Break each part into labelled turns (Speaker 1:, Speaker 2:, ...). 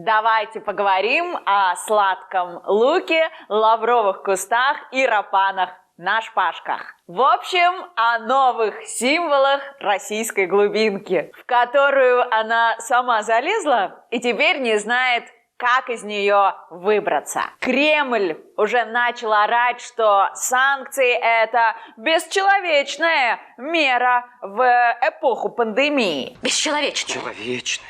Speaker 1: Давайте поговорим о сладком луке, лавровых кустах и рапанах на шпажках. В общем, о новых символах российской глубинки, в которую она сама залезла и теперь не знает, как из нее выбраться. Кремль уже начал орать, что санкции – это бесчеловечная мера в эпоху пандемии.
Speaker 2: Бесчеловечная.
Speaker 3: Человечная.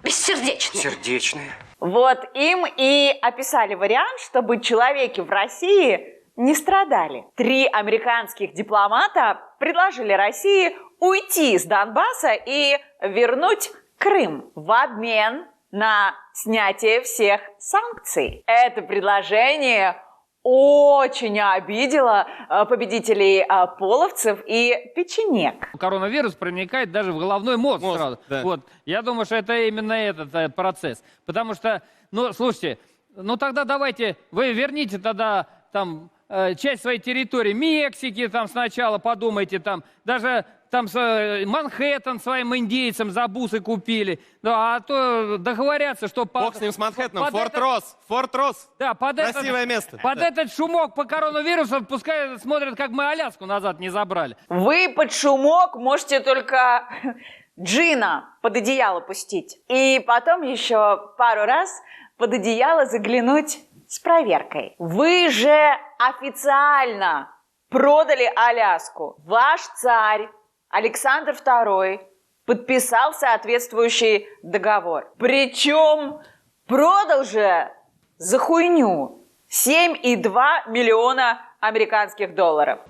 Speaker 2: Бессердечная.
Speaker 3: Сердечная.
Speaker 1: Вот им и описали вариант, чтобы человеки в России не страдали. 3 американских дипломата предложили России уйти с Донбасса и вернуть Крым в обмен на снятие всех санкций. Это предложение очень обидело победителей половцев и печенек.
Speaker 4: Коронавирус проникает даже в головной мозг сразу.
Speaker 3: Да.
Speaker 4: Вот. Я думаю, что это именно этот процесс. Потому что, ну, слушайте, ну тогда давайте, вы верните тогда там часть своей территории Мексики, там сначала подумайте, там даже там Манхэттен своим индейцам за бусы купили. Да, а то договорятся, что...
Speaker 3: Бог с ним, с Манхэттеном. Форт Росс.
Speaker 4: Да,
Speaker 3: Красивое место.
Speaker 4: Под этот шумок по коронавирусу пускай смотрят, как мы Аляску назад не забрали.
Speaker 1: Вы под шумок можете только джина под одеяло пустить. И потом еще пару раз под одеяло заглянуть с проверкой. Вы же официально продали Аляску. Ваш царь Александр II подписал соответствующий договор. Причем продал же за хуйню 7,2 миллиона американских долларов.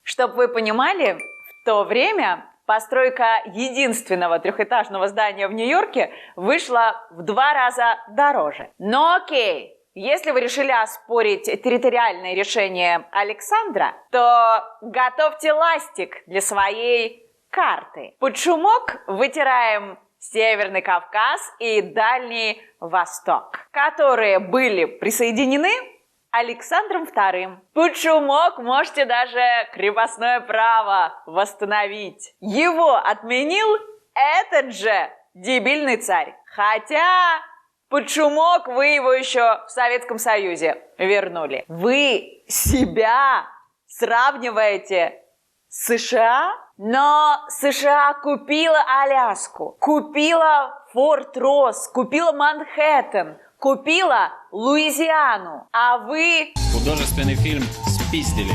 Speaker 1: Чтобы вы понимали, в то время постройка единственного трехэтажного здания в Нью-Йорке вышла в 2 раза дороже. Но окей, если вы решили оспорить территориальное решение Александра, то готовьте ластик для своей карты. Под шумок вытираем Северный Кавказ и Дальний Восток, которые были присоединены Александром II. Под шумок можете даже крепостное право восстановить. Его отменил этот же дебильный царь. Хотя под шумок вы его еще в Советском Союзе вернули. Вы себя сравниваете с США? Но США купила Аляску, купила Форт Росс, купила Манхэттен, купила Луизиану, а вы...
Speaker 5: Художественный фильм «Спиздили».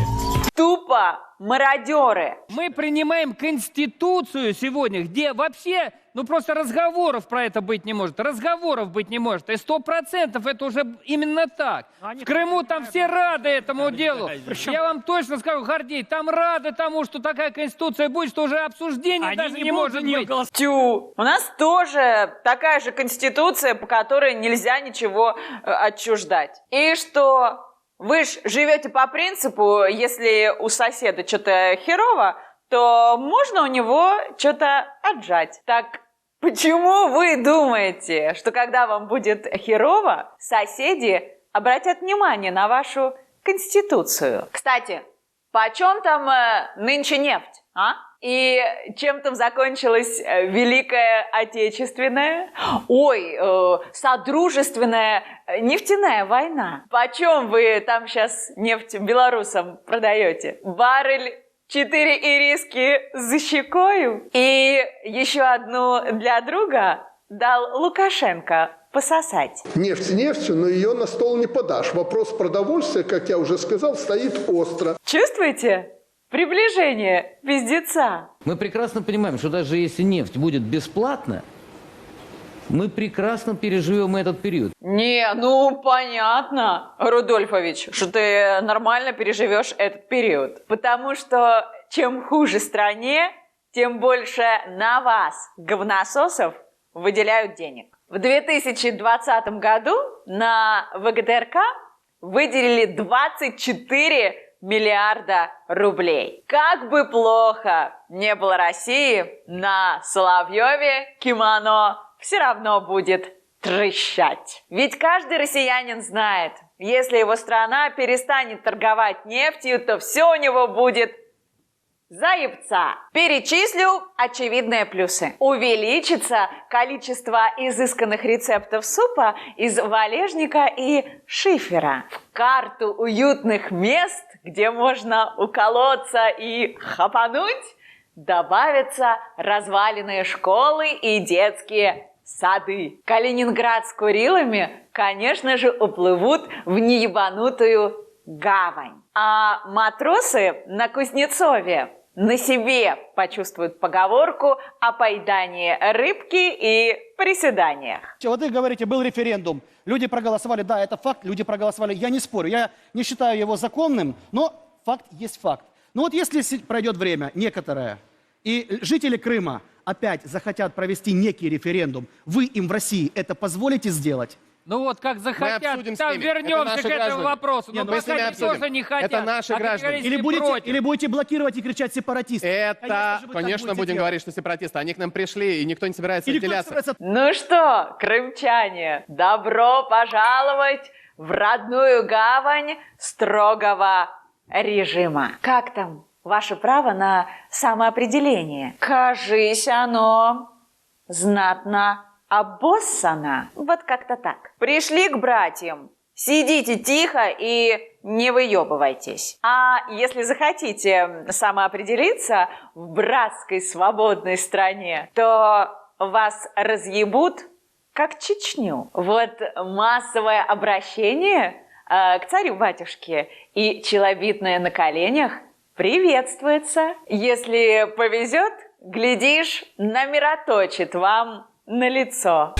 Speaker 1: Тупо мародеры.
Speaker 4: Мы принимаем Конституцию сегодня, где вообще, ну просто разговоров про это быть не может. Разговоров быть не может. И 100% это уже именно так. В Крыму там все рады этому делу. Я вам точно скажу, Гордей, там рады тому, что такая Конституция будет, что уже обсуждение даже не может быть.
Speaker 1: Тю, у нас тоже такая же Конституция, по которой нельзя ничего отчуждать. И что... Вы ж живете по принципу, если у соседа что-то херово, то можно у него что-то отжать. Так почему вы думаете, что когда вам будет херово, соседи обратят внимание на вашу Конституцию? Кстати, почем там нынче нефть, а? И чем там закончилась Великая Отечественная? Ой, Содружественная нефтяная война. Почем вы там сейчас нефть белорусам продаете? Баррель 4 ириски за щекою? И еще одну для друга дал Лукашенко пососать.
Speaker 6: Нефть нефтью, но ее на стол не подашь. Вопрос продовольствия, как я уже сказал, стоит остро.
Speaker 1: Чувствуете? Приближение пиздеца.
Speaker 7: Мы прекрасно понимаем, что даже если нефть будет бесплатна, мы прекрасно переживем этот период.
Speaker 1: Не, ну понятно, Рудольфович, что ты нормально переживешь этот период. Потому что чем хуже стране, тем больше на вас, говнососов, выделяют денег. В 2020 году на ВГТРК выделили 24 миллиарда рублей. Как бы плохо не было России, на Соловьеве кимоно все равно будет трещать. Ведь каждый россиянин знает, если его страна перестанет торговать нефтью, то все у него будет Заебца. Перечислю очевидные плюсы. Увеличится количество изысканных рецептов супа из валежника и шифера. В карту уютных мест, где можно уколоться и хапануть, добавятся разваленные школы и детские сады. Калининград с Курилами, конечно же, уплывут в неебанутую гавань. А матросы на Кузнецове на себе почувствуют поговорку о поедании рыбки и приседаниях.
Speaker 8: Вот вы говорите, был референдум, люди проголосовали, да, это факт, люди проголосовали, я не спорю, я не считаю его законным, но факт есть факт. Но вот если пройдет время некоторое, и жители Крыма опять захотят провести некий референдум, вы им в России это позволите сделать?
Speaker 4: Ну вот как захотят,
Speaker 3: обсудим с
Speaker 4: там
Speaker 3: ними.
Speaker 4: Это
Speaker 3: наши
Speaker 4: к этому
Speaker 3: граждане.
Speaker 4: вопросу.
Speaker 3: Нет,
Speaker 4: Но
Speaker 3: мы с ними
Speaker 4: пока они
Speaker 3: обсудим.
Speaker 4: тоже не хотят.
Speaker 3: Это наши
Speaker 4: А
Speaker 3: граждане.
Speaker 4: категорически
Speaker 8: Или будете блокировать и кричать сепаратисты?
Speaker 3: Это,
Speaker 8: же вы так
Speaker 3: конечно,
Speaker 8: будете
Speaker 3: будем
Speaker 8: делать.
Speaker 3: говорить, что сепаратисты. Они к нам пришли, и никто не собирается
Speaker 8: Или кто-то
Speaker 3: отделяться.
Speaker 8: собирается-
Speaker 1: Ну что, крымчане, добро пожаловать в родную гавань строгого режима. Как там ваше право на самоопределение? Кажись, оно знатно обоссано. Вот как-то так. Пришли к братьям. Сидите тихо и не выебывайтесь. А если захотите самоопределиться в братской свободной стране, то вас разъебут как Чечню. Вот массовое обращение к царю-батюшке и челобитное на коленях приветствуется. Если повезет, глядишь, намироточит вам на лицо.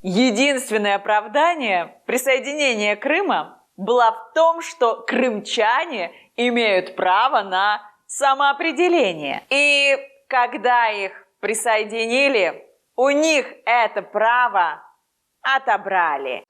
Speaker 1: Единственное оправдание присоединения Крыма было в том, что крымчане имеют право на самоопределение. И когда их присоединили, у них это право отобрали.